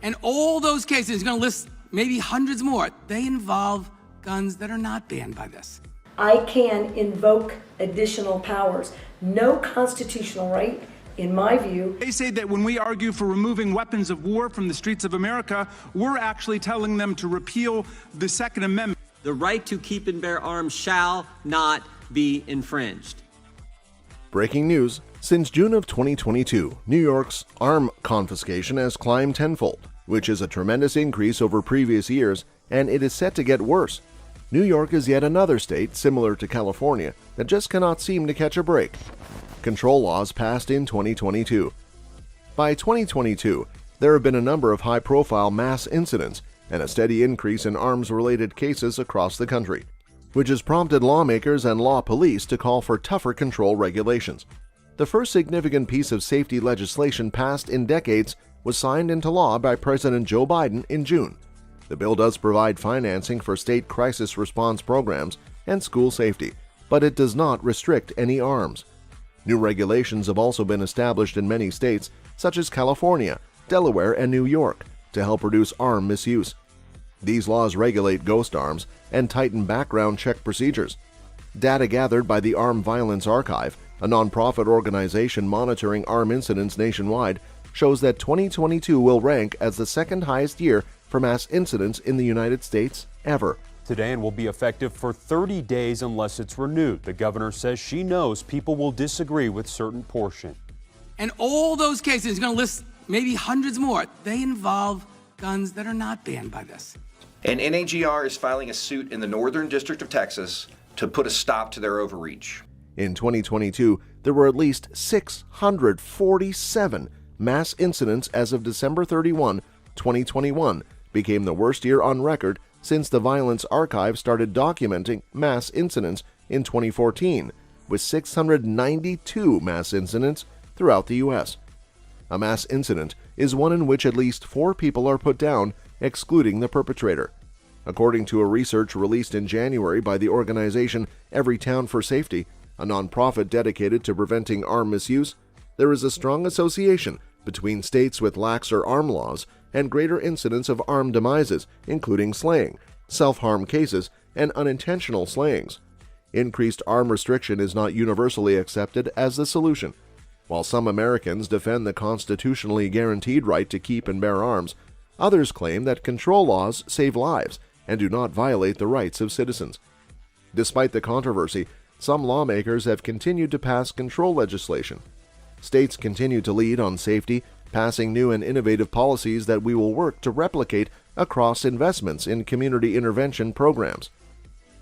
And all those cases, he's going to list maybe hundreds more, they involve guns that are not banned by this. I can invoke additional powers. No constitutional right, in my view. They say that when we argue for removing weapons of war from the streets of America, we're actually telling them to repeal the Second Amendment. The right to keep and bear arms shall not be infringed. Breaking news: since June of 2022, New York's arm confiscation has climbed tenfold, which is a tremendous increase over previous years, and it is set to get worse. New York is yet another state, similar to California, that just cannot seem to catch a break. Control laws passed in 2022. By 2022, there have been a number of high-profile mass incidents and a steady increase in arms-related cases across the country, which has prompted lawmakers and law police to call for tougher control regulations. The first significant piece of safety legislation passed in decades was signed into law by President Joe Biden in June. The bill does provide financing for state crisis response programs and school safety, but it does not restrict any arms. New regulations have also been established in many states, such as California, Delaware, and New York, to help reduce arm misuse. These laws regulate ghost arms and tighten background check procedures. Data gathered by the Armed Violence Archive, a nonprofit organization monitoring arm incidents nationwide, shows that 2022 will rank as the second highest year for mass incidents in the United States ever. Today and will be effective for 30 days unless it's renewed. The governor says she knows people will disagree with certain portion. And all those cases, he's going to list maybe hundreds more, they involve guns that are not banned by this. And NAGR is filing a suit in the Northern District of Texas to put a stop to their overreach. In 2022, there were at least 647 mass incidents as of December 31, 2021, became the worst year on record since the Violence Archive started documenting mass incidents in 2014, with 692 mass incidents throughout the U.S. A mass incident is one in which at least 4 people are put down, excluding the perpetrator. According to a research released in January by the organization Every Town for Safety, a nonprofit dedicated to preventing arm misuse, there is a strong association between states with laxer arm laws and greater incidence of arm demises, including slaying, self-harm cases, and unintentional slayings. Increased arm restriction is not universally accepted as the solution. While some Americans defend the constitutionally guaranteed right to keep and bear arms, others claim that control laws save lives and do not violate the rights of citizens. Despite the controversy, some lawmakers have continued to pass control legislation. States continue to lead on safety, passing new and innovative policies that we will work to replicate across investments in community intervention programs,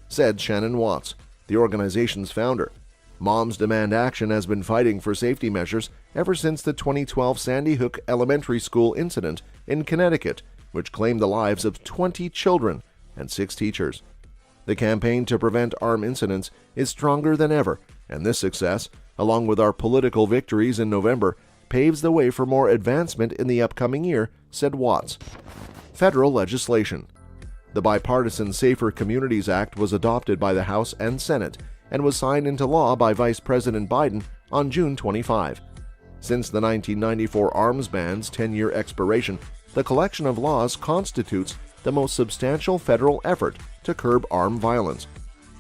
said Shannon Watts, the organization's founder. Moms Demand Action has been fighting for safety measures ever since the 2012 Sandy Hook Elementary School incident in Connecticut, which claimed the lives of 20 children and 6 teachers. The campaign to prevent arm incidents is stronger than ever, and this success, along with our political victories in November, paves the way for more advancement in the upcoming year, said Watts. Federal legislation. The bipartisan Safer Communities Act was adopted by the House and Senate and was signed into law by Vice President Biden on June 25. Since the 1994 arms ban's 10-year expiration, the collection of laws constitutes the most substantial federal effort to curb armed violence.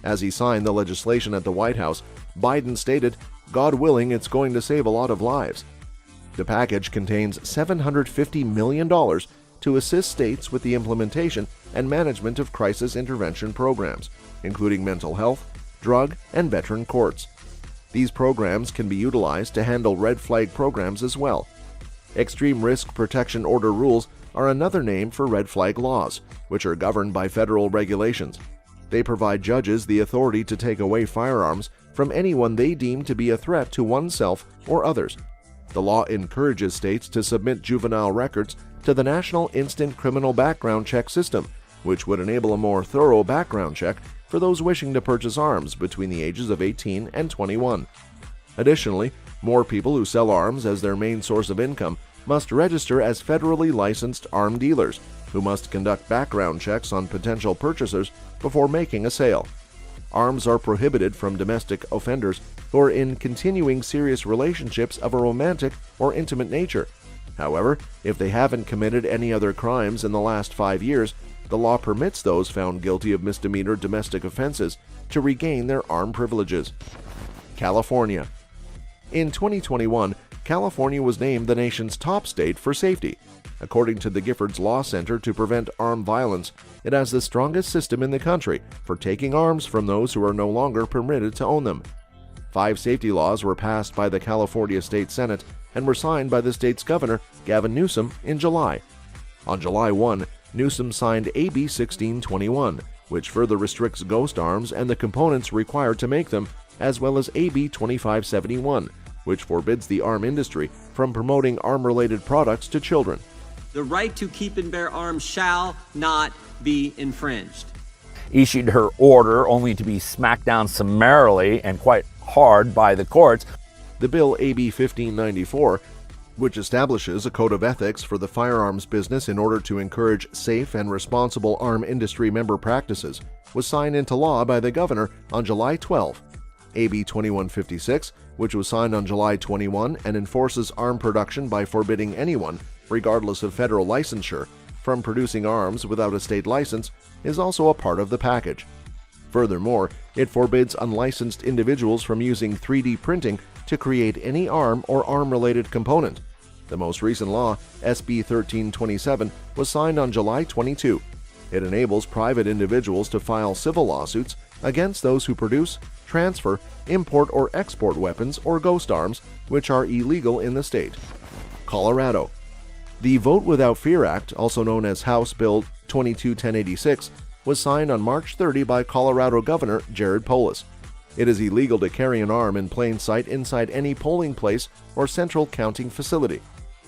As he signed the legislation at the White House, Biden stated, "God willing, it's going to save a lot of lives." The package contains $750 million to assist states with the implementation and management of crisis intervention programs, including mental health, drug, and veteran courts. These programs can be utilized to handle red flag programs as well. Extreme Risk Protection Order rules are another name for red flag laws, which are governed by federal regulations. They provide judges the authority to take away firearms from anyone they deem to be a threat to oneself or others. The law encourages states to submit juvenile records to the National Instant Criminal Background Check System, which would enable a more thorough background check for those wishing to purchase arms between the ages of 18 and 21. Additionally, more people who sell arms as their main source of income must register as federally licensed arm dealers, who must conduct background checks on potential purchasers before making a sale. Arms are prohibited from domestic offenders who are in continuing serious relationships of a romantic or intimate nature. However, if they haven't committed any other crimes in the last 5 years, the law permits those found guilty of misdemeanor domestic offenses to regain their armed privileges. California. In 2021, California was named the nation's top state for safety. According to the Giffords Law Center to Prevent Armed Violence, it has the strongest system in the country for taking arms from those who are no longer permitted to own them. 5 safety laws were passed by the California State Senate and were signed by the state's governor, Gavin Newsom, in July. On July 1, Newsom signed AB 1621, which further restricts ghost arms and the components required to make them, as well as AB 2571, which forbids the arm industry from promoting arm-related products to children. The right to keep and bear arms shall not be infringed. Issued her order only to be smacked down summarily and quite hard by the courts. The bill AB 1594, which establishes a code of ethics for the firearms business in order to encourage safe and responsible arm industry member practices, was signed into law by the governor on July 12. AB 2156, which was signed on July 21 and enforces arm production by forbidding anyone, regardless of federal licensure, from producing arms without a state license, is also a part of the package. Furthermore, it forbids unlicensed individuals from using 3D printing to create any arm or arm-related component. The most recent law, SB 1327, was signed on July 22. It enables private individuals to file civil lawsuits against those who produce, transfer, import, or export weapons or ghost arms which are illegal in the state. Colorado. The Vote Without Fear Act, also known as House Bill 22-1086, was signed on March 30 by Colorado Governor Jared Polis. It is illegal to carry an arm in plain sight inside any polling place or central counting facility.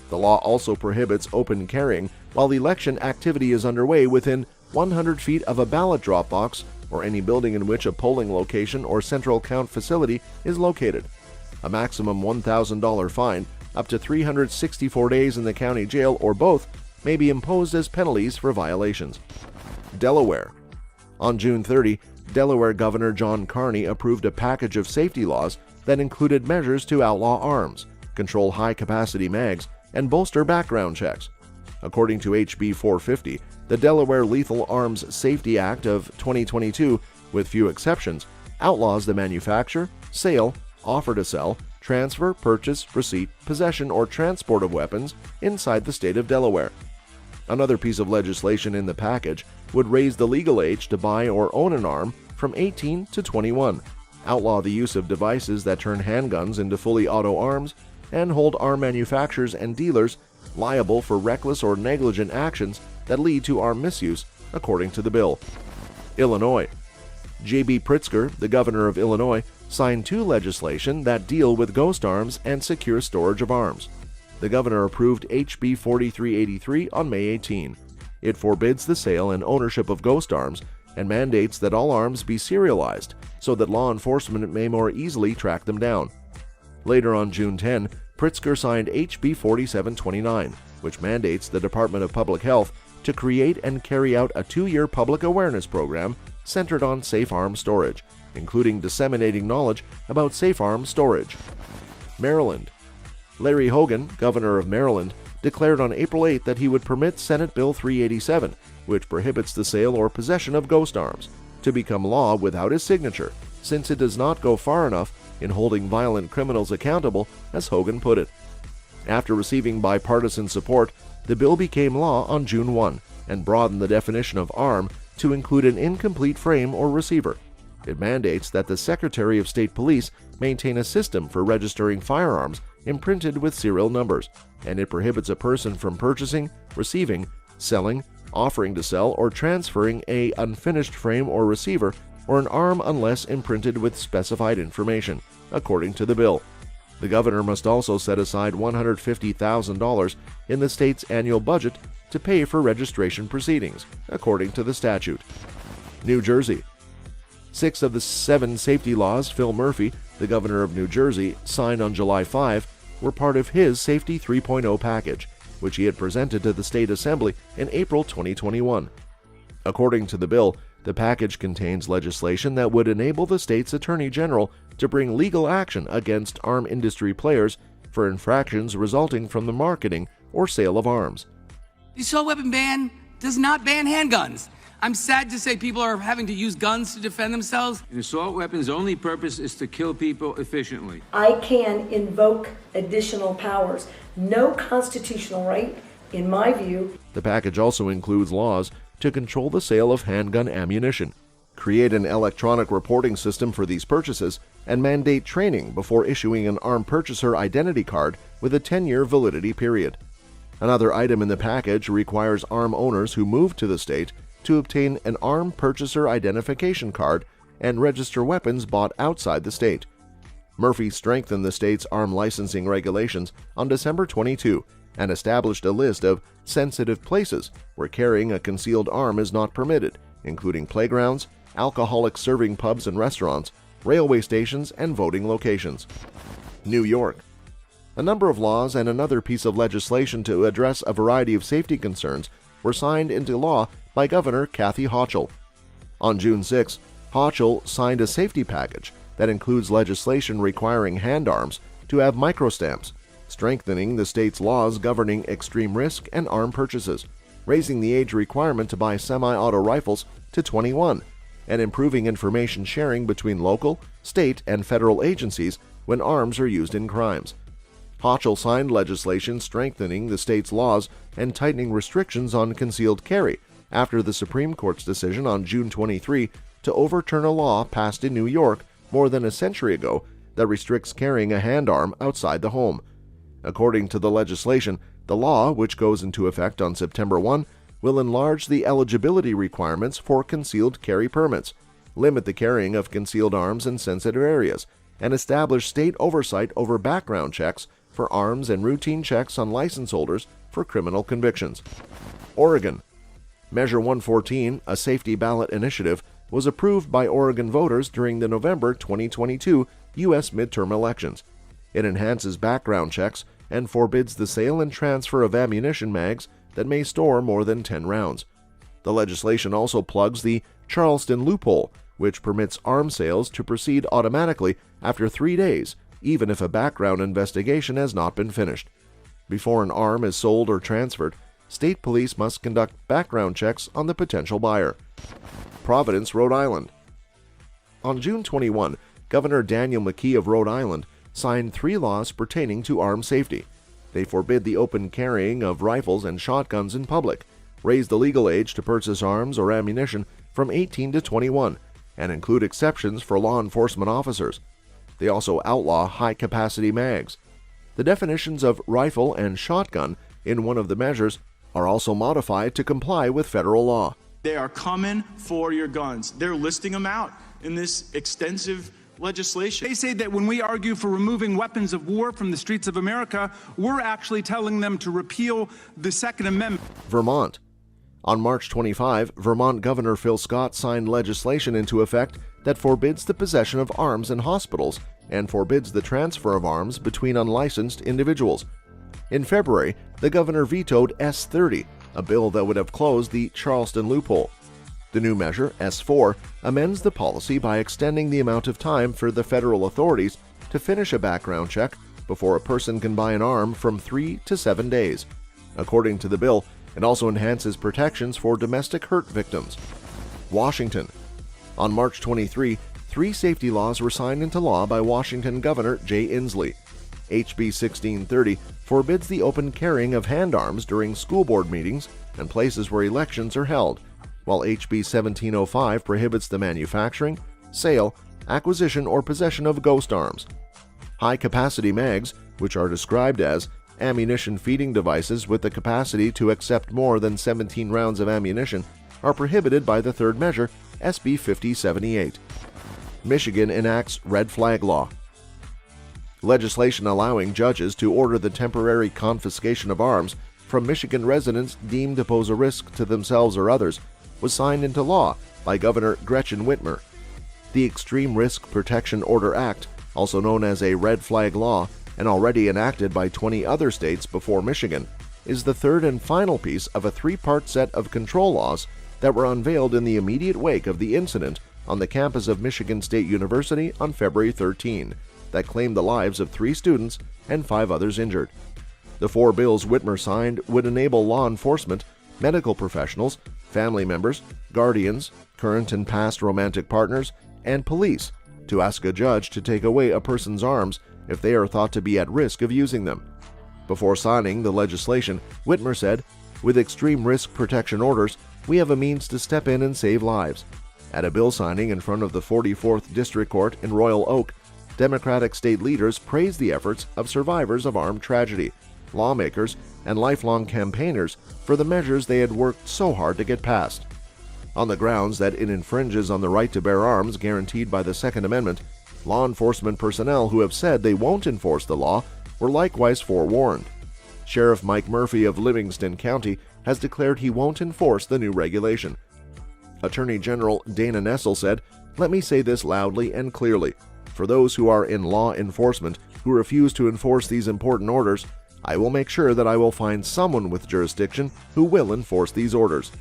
The law also prohibits open carrying while election activity is underway within 100 feet of a ballot drop box or any building in which a polling location or central count facility is located. A maximum $1,000 fine, up to 364 days in the county jail or both, may be imposed as penalties for violations. Delaware. On June 30, Delaware Governor John Carney approved a package of safety laws that included measures to outlaw arms, control high-capacity mags, and bolster background checks. According to HB 450, the Delaware Lethal Arms Safety Act of 2022, with few exceptions, outlaws the manufacture, sale, offer to sell, transfer, purchase, receipt, possession, or transport of weapons inside the state of Delaware. Another piece of legislation in the package would raise the legal age to buy or own an arm from 18 to 21, outlaw the use of devices that turn handguns into fully auto arms, and hold arm manufacturers and dealers liable for reckless or negligent actions that lead to arm misuse, according to the bill. Illinois. J.B. Pritzker, the governor of Illinois, signed 2 legislation that deal with ghost arms and secure storage of arms. The governor approved HB 4383 on May 18. It forbids the sale and ownership of ghost arms and mandates that all arms be serialized so that law enforcement may more easily track them down. Later on June 10, Pritzker signed HB 4729, which mandates the Department of Public Health to create and carry out a 2-year public awareness program centered on safe arms storage, including disseminating knowledge about safe arms storage. Maryland. Larry Hogan, governor of Maryland, declared on April 8 that he would permit Senate Bill 387, which prohibits the sale or possession of ghost arms, to become law without his signature, since it does not go far enough in holding violent criminals accountable, as Hogan put it. After receiving bipartisan support, the bill became law on June 1 and broadened the definition of arm to include an incomplete frame or receiver. It mandates that the Secretary of State Police maintain a system for registering firearms imprinted with serial numbers, and it prohibits a person from purchasing, receiving, selling, offering to sell, or transferring a unfinished frame or receiver or an arm unless imprinted with specified information, according to the bill. The governor must also set aside $150,000 in the state's annual budget to pay for registration proceedings, according to the statute. New Jersey. 6 of the 7 safety laws Phil Murphy, the governor of New Jersey, signed on July 5 were part of his Safety 3.0 package, which he had presented to the state assembly in April 2021. According to the bill, the package contains legislation that would enable the state's attorney general to bring legal action against arm industry players for infractions resulting from the marketing or sale of arms. The assault weapon ban does not ban handguns. I'm sad to say people are having to use guns to defend themselves. An assault weapon's only purpose is to kill people efficiently. I can invoke additional powers. No constitutional right, in my view. The package also includes laws to control the sale of handgun ammunition, create an electronic reporting system for these purchases, and mandate training before issuing an arm purchaser identity card with a 10-year validity period. Another item in the package requires arm owners who move to the state to obtain an arm purchaser identification card and register weapons bought outside the state. Murphy strengthened the state's arm licensing regulations on December 22 and established a list of sensitive places where carrying a concealed arm is not permitted, including playgrounds, alcoholic serving pubs and restaurants, railway stations, and voting locations. New York. A number of laws and another piece of legislation to address a variety of safety concerns were signed into law by Governor Kathy Hochul. On June 6, Hochul signed a safety package that includes legislation requiring hand arms to have microstamps, strengthening the state's laws governing extreme risk and arm purchases, raising the age requirement to buy semi-auto rifles to 21, and improving information sharing between local, state, and federal agencies when arms are used in crimes. Hochul signed legislation strengthening the state's laws and tightening restrictions on concealed carry after the Supreme Court's decision on June 23 to overturn a law passed in New York more than a century ago that restricts carrying a hand arm outside the home. According to the legislation, the law, which goes into effect on September 1, will enlarge the eligibility requirements for concealed carry permits, limit the carrying of concealed arms in sensitive areas, and establish state oversight over background checks for arms and routine checks on license holders for criminal convictions. Oregon. Measure 114, a safety ballot initiative, was approved by Oregon voters during the November 2022 U.S. midterm elections. It enhances background checks and forbids the sale and transfer of ammunition mags that may store more than 10 rounds. The legislation also plugs the Charleston loophole, which permits arms sales to proceed automatically after 3 days, even if a background investigation has not been finished. Before an arm is sold or transferred, state police must conduct background checks on the potential buyer. Providence, Rhode Island. On June 21, Governor Daniel McKee of Rhode Island signed 3 laws pertaining to armed safety. They forbid the open carrying of rifles and shotguns in public, raise the legal age to purchase arms or ammunition from 18 to 21, and include exceptions for law enforcement officers. They also outlaw high-capacity mags. The definitions of rifle and shotgun in one of the measures are also modified to comply with federal law. They are coming for your guns. They're listing them out in this extensive legislation. They say that when we argue for removing weapons of war from the streets of America, we're actually telling them to repeal the Second Amendment. Vermont. On March 25, Vermont Governor Phil Scott signed legislation into effect that forbids the possession of arms in hospitals and forbids the transfer of arms between unlicensed individuals. In February, the governor vetoed S-30, a bill that would have closed the Charleston loophole. The new measure, S-4, amends the policy by extending the amount of time for the federal authorities to finish a background check before a person can buy an arm from 3 to 7 days. According to the bill, it also enhances protections for domestic hurt victims. Washington. On March 23, 3 safety laws were signed into law by Washington Governor Jay Inslee. HB 1630 forbids the open carrying of hand arms during school board meetings and places where elections are held, while HB 1705 prohibits the manufacturing, sale, acquisition, or possession of ghost arms. High-capacity mags, which are described as ammunition feeding devices with the capacity to accept more than 17 rounds of ammunition, are prohibited by the third measure, SB 5078. Michigan enacts red flag law. Legislation allowing judges to order the temporary confiscation of arms from Michigan residents deemed to pose a risk to themselves or others was signed into law by Governor Gretchen Whitmer. The Extreme Risk Protection Order Act, also known as a red flag law and already enacted by 20 other states before Michigan, is the third and final piece of a 3-part set of control laws that were unveiled in the immediate wake of the incident on the campus of Michigan State University on February 13 that claimed the lives of 3 students and 5 others injured. The 4 bills Whitmer signed would enable law enforcement, medical professionals, family members, guardians, current and past romantic partners, and police to ask a judge to take away a person's arms if they are thought to be at risk of using them. Before signing the legislation, Whitmer said, "With extreme risk protection orders, we have a means to step in and save lives." At a bill signing in front of the 44th District Court in Royal Oak, Democratic state leaders praised the efforts of survivors of armed tragedy, lawmakers, and lifelong campaigners for the measures they had worked so hard to get passed. On the grounds that it infringes on the right to bear arms guaranteed by the Second Amendment, law enforcement personnel who have said they won't enforce the law were likewise forewarned. Sheriff Mike Murphy of Livingston County has declared he won't enforce the new regulation. Attorney General Dana Nessel said, "Let me say this loudly and clearly. For those who are in law enforcement who refuse to enforce these important orders, I will make sure that I will find someone with jurisdiction who will enforce these orders."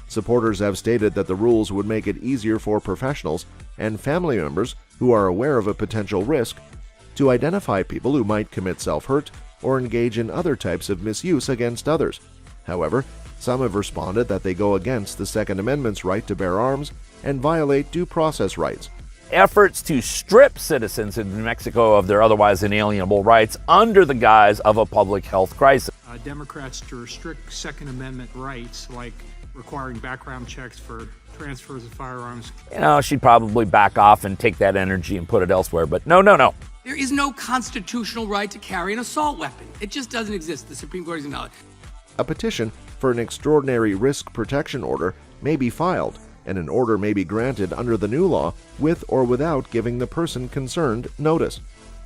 Supporters have stated that the rules would make it easier for professionals and family members who are aware of a potential risk to identify people who might commit self-hurt or engage in other types of misuse against others. However, some have responded that they go against the Second Amendment's right to bear arms and violate due process rights. Efforts to strip citizens in New Mexico of their otherwise inalienable rights under the guise of a public health crisis. Democrats to restrict Second Amendment rights, like requiring background checks for transfers of firearms. She'd probably back off and take that energy and put it elsewhere, but no. There is no constitutional right to carry an assault weapon. It just doesn't exist. The Supreme Court has acknowledged. A petition for an extraordinary risk protection order may be filed, and an order may be granted under the new law with or without giving the person concerned notice.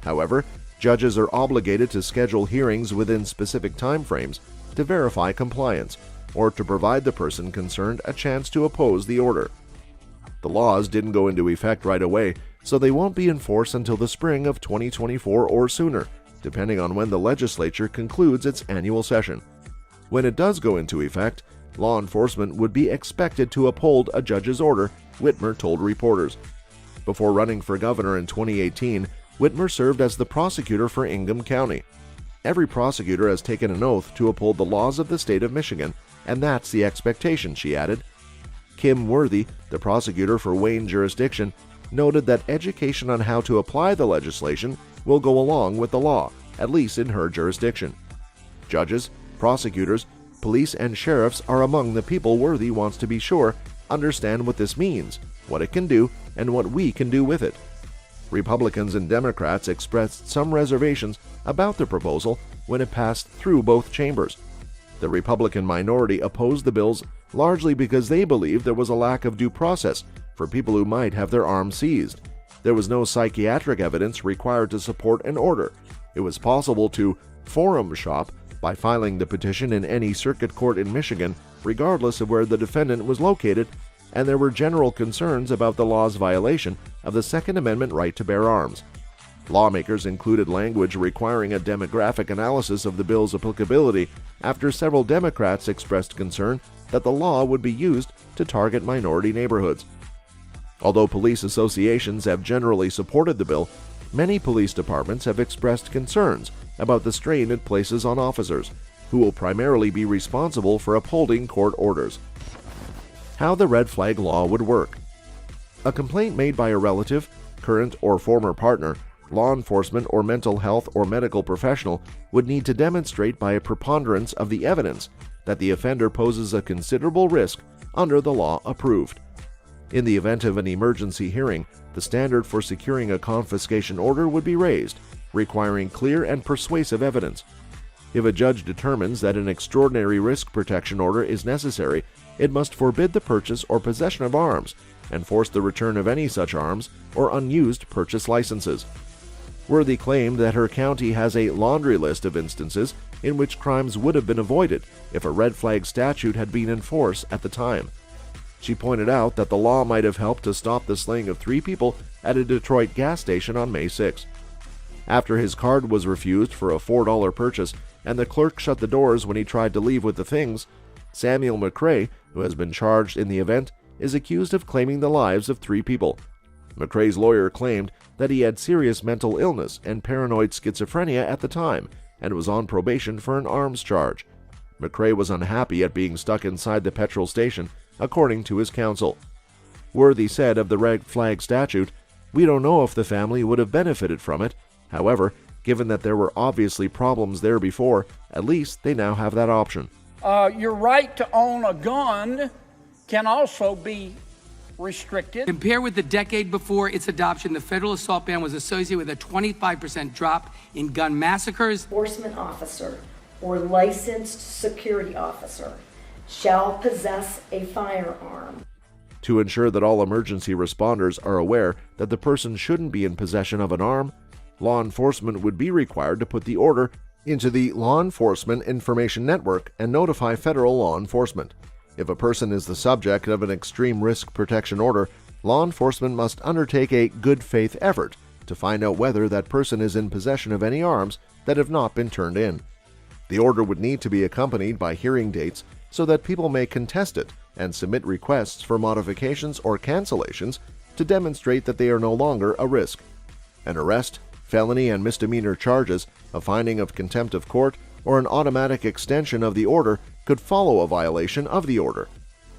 However, judges are obligated to schedule hearings within specific timeframes to verify compliance or to provide the person concerned a chance to oppose the order. The laws didn't go into effect right away, so they won't be enforced until the spring of 2024 or sooner, depending on when the legislature concludes its annual session. When it does go into effect, law enforcement would be expected to uphold a judge's order, Whitmer told reporters. Before running for governor in 2018, Whitmer served as the prosecutor for Ingham County. Every prosecutor has taken an oath to uphold the laws of the state of Michigan, and that's the expectation, she added. Kim Worthy, the prosecutor for Wayne jurisdiction, noted that education on how to apply the legislation will go along with the law, at least in her jurisdiction. Judges, prosecutors, police, and sheriffs are among the people Worthy wants to be sure understand what this means, what it can do, and what we can do with it. Republicans and Democrats expressed some reservations about the proposal when it passed through both chambers. The Republican minority opposed the bills largely because they believed there was a lack of due process for people who might have their arms seized. There was no psychiatric evidence required to support an order. It was possible to forum shop by filing the petition in any circuit court in Michigan, regardless of where the defendant was located, and there were general concerns about the law's violation of the Second Amendment right to bear arms. Lawmakers included language requiring a demographic analysis of the bill's applicability after several Democrats expressed concern that the law would be used to target minority neighborhoods. Although police associations have generally supported the bill, many police departments have expressed concerns about the strain it places on officers, who will primarily be responsible for upholding court orders. How the red flag law would work. A complaint made by a relative, current or former partner, law enforcement or mental health or medical professional would need to demonstrate by a preponderance of the evidence that the offender poses a considerable risk under the law approved. In the event of an emergency hearing, the standard for securing a confiscation order would be raised, requiring clear and persuasive evidence. If a judge determines that an extraordinary risk protection order is necessary, it must forbid the purchase or possession of arms and force the return of any such arms or unused purchase licenses. Worthy claimed that her county has a laundry list of instances in which crimes would have been avoided if a red flag statute had been in force at the time. She pointed out that the law might have helped to stop the slaying of 3 people at a Detroit gas station on May 6. After his card was refused for a $4 purchase and the clerk shut the doors when he tried to leave with the things, Samuel McRae, who has been charged in the event, is accused of claiming the lives of 3 people. McRae's lawyer claimed that he had serious mental illness and paranoid schizophrenia at the time and was on probation for an arms charge. McRae was unhappy at being stuck inside the petrol station, according to his counsel. Worthy said of the red flag statute, "We don't know if the family would have benefited from it. However, given that there were obviously problems there before, at least they now have that option." Your right to own a gun can also be restricted. Compared with the decade before its adoption, the federal assault ban was associated with a 25% drop in gun massacres. Enforcement officer or licensed security officer shall possess a firearm. To ensure that all emergency responders are aware that the person shouldn't be in possession of an arm, law enforcement would be required to put the order into the Law Enforcement Information Network and notify federal law enforcement. If a person is the subject of an extreme risk protection order, law enforcement must undertake a good faith effort to find out whether that person is in possession of any arms that have not been turned in. The order would need to be accompanied by hearing dates so that people may contest it and submit requests for modifications or cancellations to demonstrate that they are no longer a risk. An arrest, felony and misdemeanor charges, a finding of contempt of court, or an automatic extension of the order could follow a violation of the order.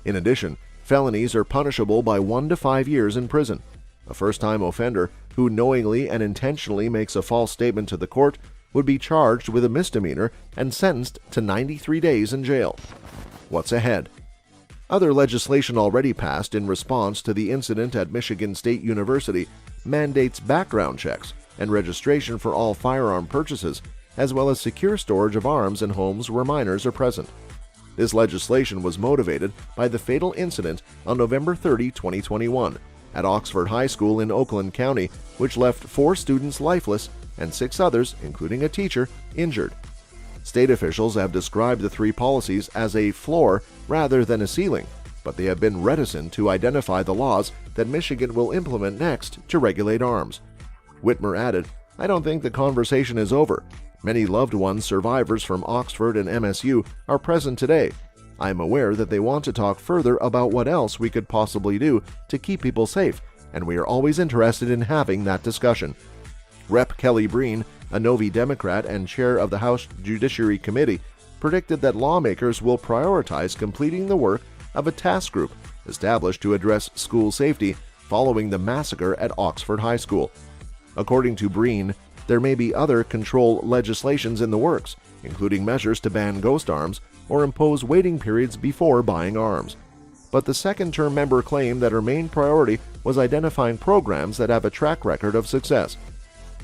In addition, felonies are punishable by 1 to 5 years in prison. A first-time offender who knowingly and intentionally makes a false statement to the court would be charged with a misdemeanor and sentenced to 93 days in jail. What's ahead? Other legislation already passed in response to the incident at Michigan State University mandates background checks and registration for all firearm purchases, as well as secure storage of arms in homes where minors are present. This legislation was motivated by the fatal incident on November 30, 2021, at Oxford High School in Oakland County, which left 4 students lifeless and 6 others, including a teacher, injured. State officials have described the 3 policies as a floor rather than a ceiling, but they have been reticent to identify the laws that Michigan will implement next to regulate arms. Whitmer added, "I don't think the conversation is over. Many loved ones, survivors from Oxford and MSU, are present today. I am aware that they want to talk further about what else we could possibly do to keep people safe, and we are always interested in having that discussion." Rep. Kelly Breen, a Novi Democrat and chair of the House Judiciary Committee, predicted that lawmakers will prioritize completing the work of a task group established to address school safety following the massacre at Oxford High School. According to Breen, there may be other control legislations in the works, including measures to ban ghost arms or impose waiting periods before buying arms. But the second-term member claimed that her main priority was identifying programs that have a track record of success.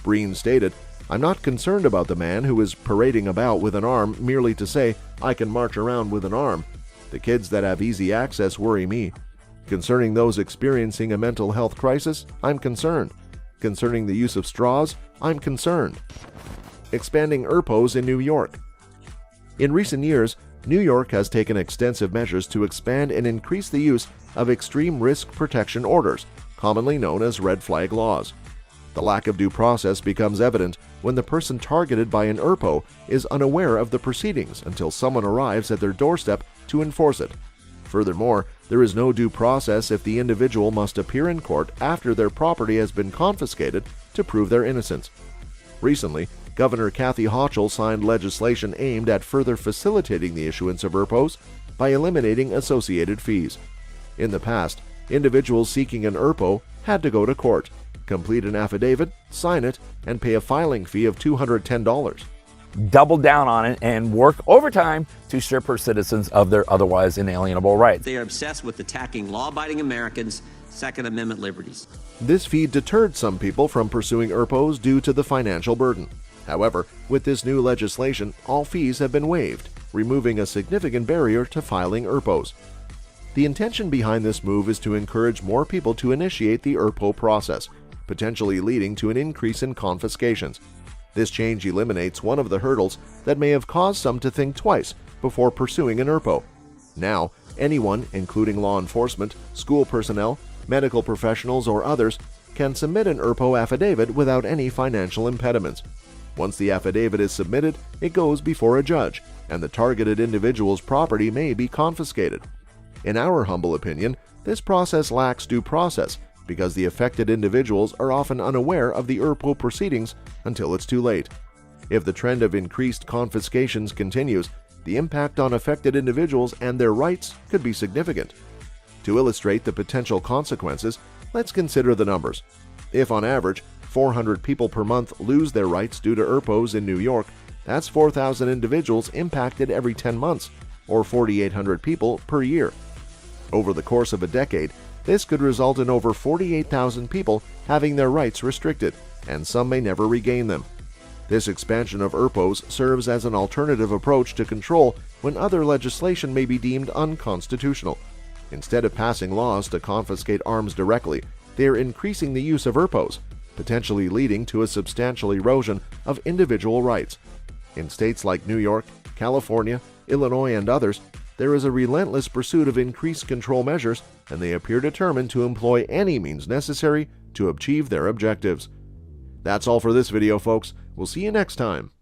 Breen stated, "I'm not concerned about the man who is parading about with an arm merely to say, 'I can march around with an arm.' The kids that have easy access worry me. Concerning those experiencing a mental health crisis, I'm concerned. Concerning the use of straws, I'm concerned." Expanding ERPOs in New York. In recent years, New York has taken extensive measures to expand and increase the use of extreme risk protection orders, commonly known as red flag laws. The lack of due process becomes evident when the person targeted by an ERPO is unaware of the proceedings until someone arrives at their doorstep to enforce it. Furthermore, there is no due process if the individual must appear in court after their property has been confiscated to prove their innocence. Recently, Governor Kathy Hochul signed legislation aimed at further facilitating the issuance of ERPOs by eliminating associated fees. In the past, individuals seeking an ERPO had to go to court, complete an affidavit, sign it, and pay a filing fee of $210. Double down on it and work overtime to strip her citizens of their otherwise inalienable rights. They are obsessed with attacking law-abiding Americans' Second Amendment liberties. This fee deterred some people from pursuing ERPOs due to the financial burden. However, with this new legislation, all fees have been waived, removing a significant barrier to filing ERPOs. The intention behind this move is to encourage more people to initiate the ERPO process, potentially leading to an increase in confiscations. This change eliminates one of the hurdles that may have caused some to think twice before pursuing an ERPO. Now, anyone, including law enforcement, school personnel, medical professionals, or others, can submit an ERPO affidavit without any financial impediments. Once the affidavit is submitted, it goes before a judge, and the targeted individual's property may be confiscated. In our humble opinion, this process lacks due process because the affected individuals are often unaware of the ERPO proceedings until it's too late. If the trend of increased confiscations continues, the impact on affected individuals and their rights could be significant. To illustrate the potential consequences, let's consider the numbers. If on average, 400 people per month lose their rights due to ERPOs in New York, that's 4,000 individuals impacted every 10 months, or 4,800 people per year. Over the course of a decade, this could result in over 48,000 people having their rights restricted, and some may never regain them. This expansion of ERPOs serves as an alternative approach to control when other legislation may be deemed unconstitutional. Instead of passing laws to confiscate arms directly, they are increasing the use of ERPOs, potentially leading to a substantial erosion of individual rights. In states like New York, California, Illinois, and others, there is a relentless pursuit of increased control measures, and they appear determined to employ any means necessary to achieve their objectives. That's all for this video, folks. We'll see you next time.